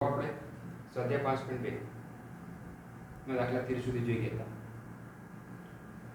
આપણે સ્વાધ્યાય 5.2 માં દાખલા 13 સુધી જોઈ ગયા હતા.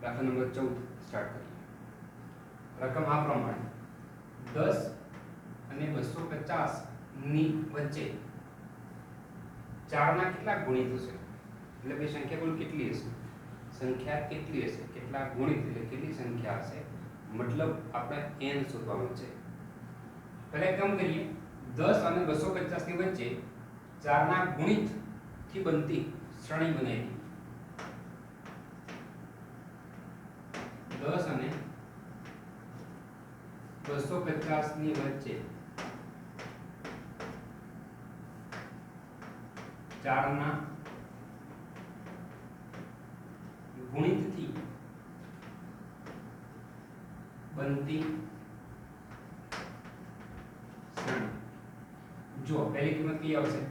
દાખલા નંબર 14 સ્ટાર્ટ કરીએ. રકમ આ પ્રમાણે 10 અને 250 ની વચ્ચે 4 ના કેટલા ગુણિત હશે? એટલે કે સંખ્યા કુલ કેટલી હશે? સંખ્યા કેટલી હશે? કેટલા ગુણિત એટલે કેટલી સંખ્યા હશે? મતલબ આપણે n શોધવાનું છે. પહેલા એક કામ કરીએ. 10 અને 250 ની વચ્ચે 4 ના ગુણિત થી બનતી શ્રેણી બનાવી. 10 અને 250 ની વચ્ચે 4 ના ગુણિત થી બનતી શ્રેણી. જો પહેલી કિંમત કઈ આવશે?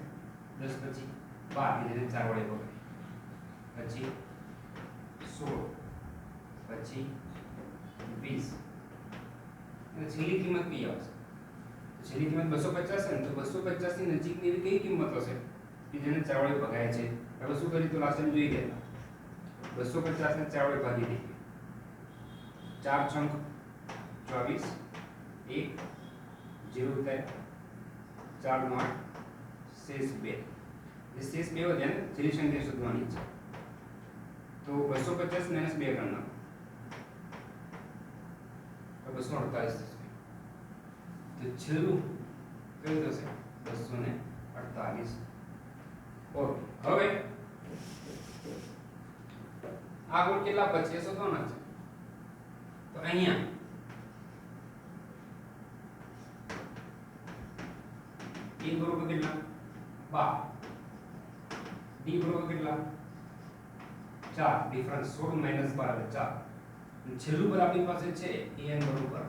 10 પછી 12 જેને 4 વડે ભાગાય, પછી 16, પછી 20 અને છેલ્લી કિંમત કઈ આવશે? છેલ્લી કિંમત 250 છે ને, તો 250 ની નજીકની એવી કઈ કિંમત હશે કે જેને 4 વડે ભગાય છે? હવે શું કરી તો લાસ્ટ ટાઈમ જોઈ ગયા 250 ને 4 વડે ભાગી દઈએ. 4 છંક 24, 1 0 થાય, 4 નો 8, શેષ 2. જે શેષ 2 વધ્યા ને, છેલ્લી સંખ્યા શોધવાની છે. તો 250 માઈનસ 2 કરી નાખો તો 248 થશે. તો છેલ્લું કયું થશે? 248. ઓકે, હવે આ ગુણ કેટલા બચે શોધવાના છે. તો અહીંયા a બરોબર કેટલા? 12. d બરોબર કેટલા? 4. ડિફરન્સ 16 માઈનસ 12 એટલે 4. અને છેલ્લું પદ આપણી પાસે છે an બરોબર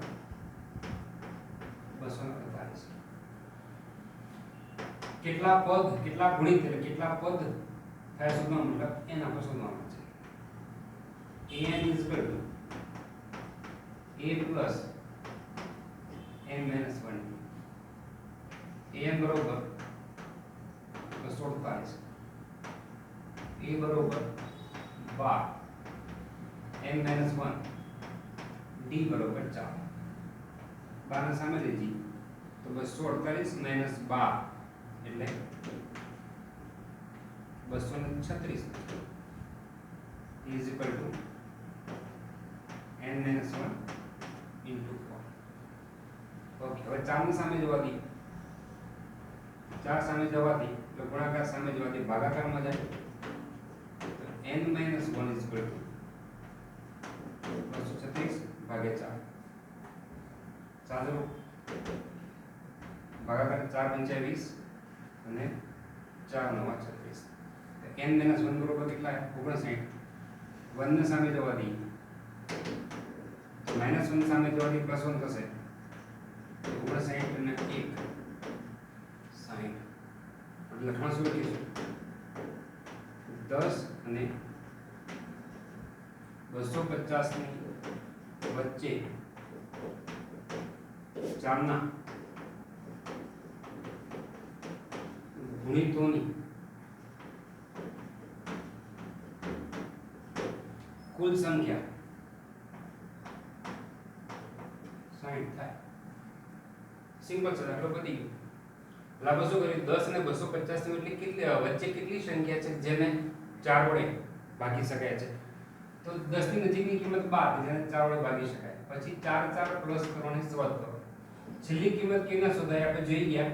248. કેટલા પદ, કેટલા ગુણિત એટલે કેટલા પદ થાય શોધવાનું, મતલબ n આપણે શોધવાનું છે. an is equal to a plus n minus 1. an બરોબર 248, a બરોબર 12, n minus 1, d બરોબર 4. 12 ને સામે લઈ જઈએ તો 248 minus 12 એટલે 236 is equal to n minus 1 into 4. Okay, હવે 4 ની સામે જવા દઈએ. 4 સામે જવાથી એટલે ગુણાકાર સામે જવાથી ભાગાકારમાં જાય તો n minus 1 is equal to 236 ભાગ્યા 4. ચાલો ભાગાકાર 4 × 20 અને 4 × 9 = 36. n minus 1 બરોબર કેટલા? 59. 1 ને સામે જવા દઈએ તો -1 સામે જવાથી +1 થશે તો 59 અને 1 60. એટલે લખણ શું લખીશું? 10 અને 250 ની વચ્ચે 4 ના ગુણિતોની કુલ સંખ્યા 60 થાય. સિમ્પલ છે, દાખલો પતી ગયો. લાભો શું કર્યું? 10 અને 250 ની એટલે કેટલી વચ્ચે કેટલી સંખ્યા છે જેને 4 વડે ભાગી શકાય છે? તો 10 ની નજીકની કિંમત 12 જેને 4 વડે ભાગી શકાય. પછી 4 પ્લસ કરવાની શરૂઆત કરો. છેલ્લી કિંમત કેવી ના શોધાય? આપણે જોઈ ગયા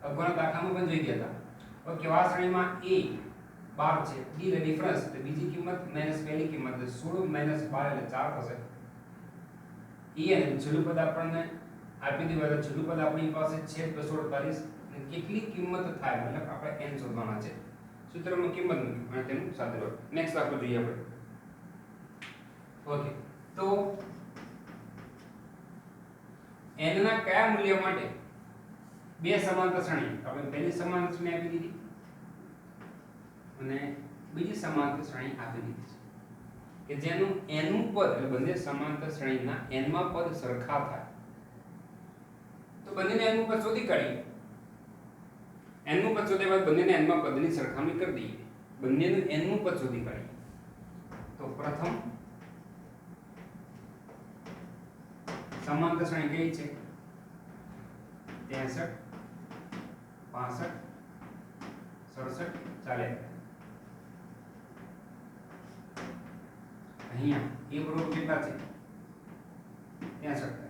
અગાઉના દાખલામાં પણ જોઈ ગયા હતા. ઓકે, આ શ્રેણીમાં a 12 છે, d એટલે ડિફરન્સ એટલે બીજી કિંમત માઈનસ પહેલી કિંમત એટલે 16 માઈનસ 12 એટલે 4 થશે. e અને છેલ્લું પદ આપણને આપી દીધું એટલે છેલ્લું પદ આપણી પાસે છે 248 અને કેટલી કિંમત થાય મતલબ આપણે n શોધવાના છે. સૂત્રમાં કિંમત મૂકી અને તેનું સાદુરૂપ. નેક્સ્ટ દાખલો જોઈએ આપણે. ઓકે, તો n ના કયા મૂલ્ય માટે બે સમાંતર શ્રેણી? આપણે પહેલી સમાંતર શ્રેણી આપી દીધી અને બીજી સમાંતર શ્રેણી આપી દીધી છે કે જેનું n નું પદ એટલે બંને સમાંતર શ્રેણીના n માં પદ સરખા થાય. તો બંનેને n નું પદ શોધી કાઢીએ. n નું પદ શોધ્યા બાદ બંનેને n માં પદની સરખામણી કરી દઈએ. બંનેનું n નું પદ શોધી કાઢીએ. તો પ્રથમ સમાંતર શ્રેણી કઈ છે? 63 65 67 ચાલે. અહીંયા a બરોબર કેટલા છે? 63.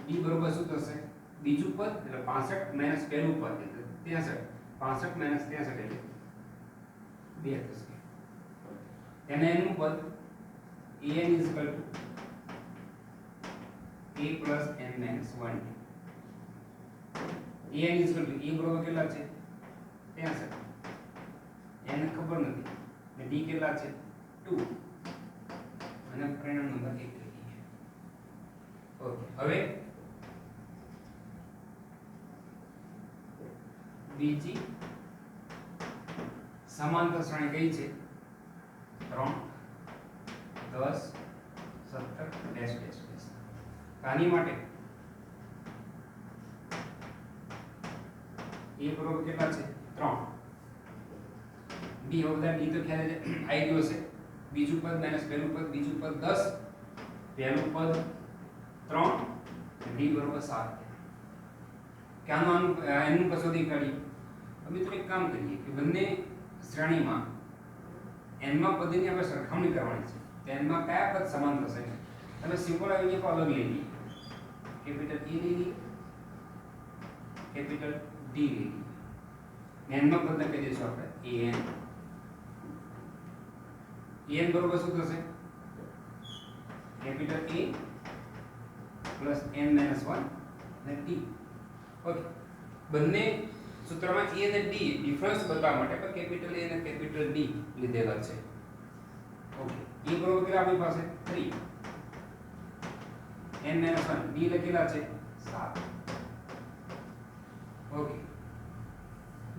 b બરોબર શું થશે? બીજું પદ એટલે 65 માઈનસ પહેલું પદ એટલે 63. 65 માઈનસ 63 એટલે 2 થશે. એને n નું પદ an is equal to a plus n minus 1. an is equal to a બરોબર કેટલા છે? 63. n ખબર નથી ને d કેટલા છે? 2 અને પરિણામ નંબર 1 થઈ ગયો. ઓકે, હવે બીજી સમાંતર શ્રેણી કઈ છે? 3 10 17 ડેશ ડેશ ડેશ. આની માટે a બરોબર કેટલા છે? 3. b હવે બધા d તો ખ્યાલ છે આવી ગયો છે. બીજું પદ માઈનસ પહેલું પદ, બીજું પદ 10, પહેલું પદ 3, d બરોબર 7. ક્યાંનો n નું પદ શોધી કાઢીએ. હવે મિત્રો એક કામ કરીએ કે બંને શ્રેણીમાં n માં પદની આપણે સરખામણી કરવાની છે. તો n માં કયા પદ સમાન થશે? તમે સિમ્પલ આવી એક અલગ લઈ લઈએ. કેપિટલ E લઈ લઈએ, કેપિટલ D લઈ લઈએ. n માં પદને કહી દઈશું આપણે an. an બરોબર શું થશે? Capital A plus n minus 1 અને d. ઓકે, બંને સૂત્રમાં a અને d ડિફરન્સ બતાવવા માટે આપણે કેપિટલ A અને કેપિટલ D લીધેલા છે. ઓકે, e બરોબર કેટલા આપણી પાસે? 3. n માઈનસ 1 d લખેલા છે 7. ઓકે,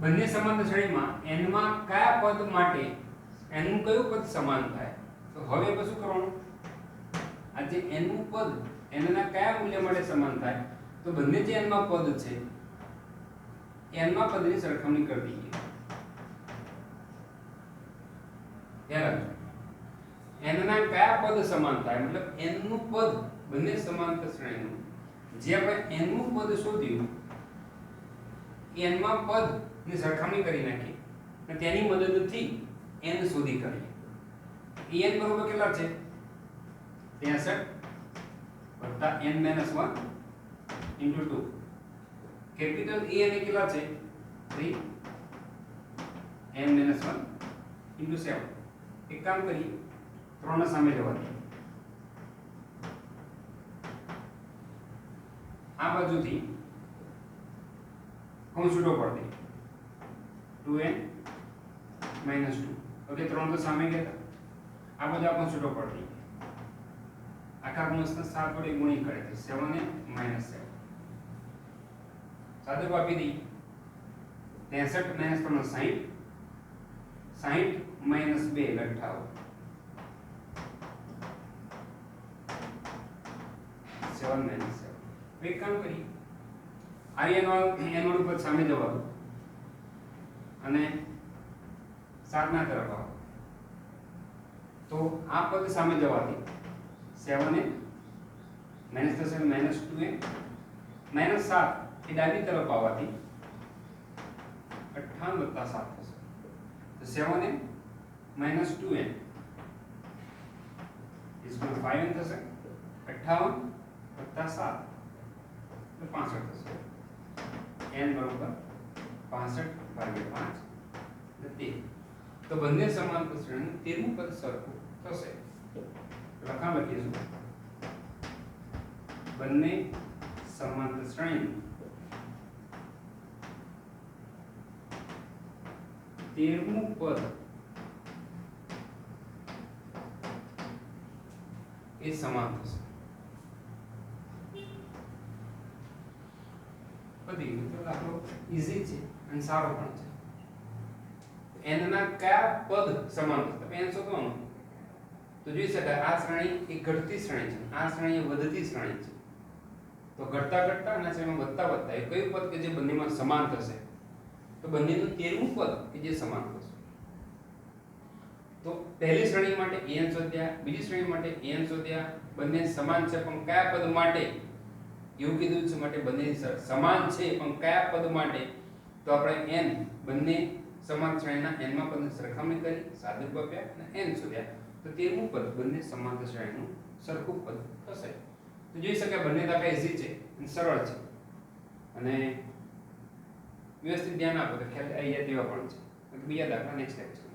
બંને સમાંતર શ્રેણીમાં n માં કયા પદ માટે n નું કયું પદ સમાન થાય? તો હવે આપણે શું કરવાનું? આ જે n નું પદ n ના કયા મૂલ્ય માટે સમાન થાય? તો બંને જે n માં પદ છે n માં પદની સરખામણી કરી દઈએ. ધ્યાન રાખજો, n ના કયા પદ સમાન થાય મતલબ n નું પદ બંને સમાંતર શ્રેણીનું જે આપણે n નું પદ શોધ્યું n માં પદ ની સરખામણી કરી નાખી અને તેની મદદથી n શોધી કાઢીએ. n બરોબર કેટલા છે? 63 વત્તા n minus 1 into 2. Capital A અને કેટલા છે? 3 n માઈનસ 1 into 7. એક કામ કરીએ, 3 ના સામે જવા દઈએ. આ બાજુથી કૌંસ છૂટો પાડી દઈએ. 2n minus 2. ઓકે, 3 તો સામે ગયા હતા. આ બાજુ આપણે છૂટો પાડી દઈએ. આખા કૌંસને 7 વડે ગુણી કરે તો 7n minus 7. સાદું આપી દઈએ. 63 minus 3 60. 60 minus 2 એટલે 58. 7 minus 7. એક કામ કરીએ, n વાળું પદ સામે જવા દો અને 7 ના તરફ આવો તો આ પદ સામે જવાથી 7n માઈનસ થશે માઈનસ 2n માઈનસ 7 એ ડાબી તરફ આવવાથી 58 વત્તા 7 થશે. તો 7n minus 2n is equal to 5n થશે. 58 વત્તા 7 તો 65 થશે. n બરોબર 65 ભાગ્યા 5 એટલે 13. તો બંને સમાંતર શ્રેણી 13મું પદ સરખું થશે. લખાણ લખીશું, બંને સમાંતર શ્રેણી 13મું પદ એ સમાન થશે. બધી મિત્રો દાખલો ઈઝી છે અને સારો પણ છે. n ના કયા પદ સમાન થશે? n શોધવાનું તો જોઈ શકાય આ શ્રેણી એક ઘટતી શ્રેણી છે, આ શ્રેણી એ વધતી શ્રેણી છે. તો ઘટતા ઘટતા અને શ્રેણીમાં વધતા વધતા એ કયું પદ કે જે બંનેમાં સમાન થશે તો બંનેનું 13મું પદ કે જે સમાન થશે. તો પહેલી શ્રેણી માટે an શોધ્યા, બીજી શ્રેણી માટે an શોધ્યા, બંને સમાન છે પણ કયા પદ માટે એવું કીધું છે માટે બંને સમાન છે પણ કયા પદ માટે, તો આપણે n બંને સમાન શ્રેણીના n માં પદની સરખામણી કરી, સાદુરૂપ આપ્યા અને n શોધ્યા. તો 13મું પદ બંને સમાંતર શ્રેણીનું સરખું પદ થશે. તો જોઈ શકાય બંને દાખલા ઈઝી છે અને સરળ છે અને વ્યવસ્થિત ધ્યાન આપો તો ખ્યાલ આવી જાય તેવા પણ છે. બીજા દાખલા નેક્સ્ટ લેક્ચર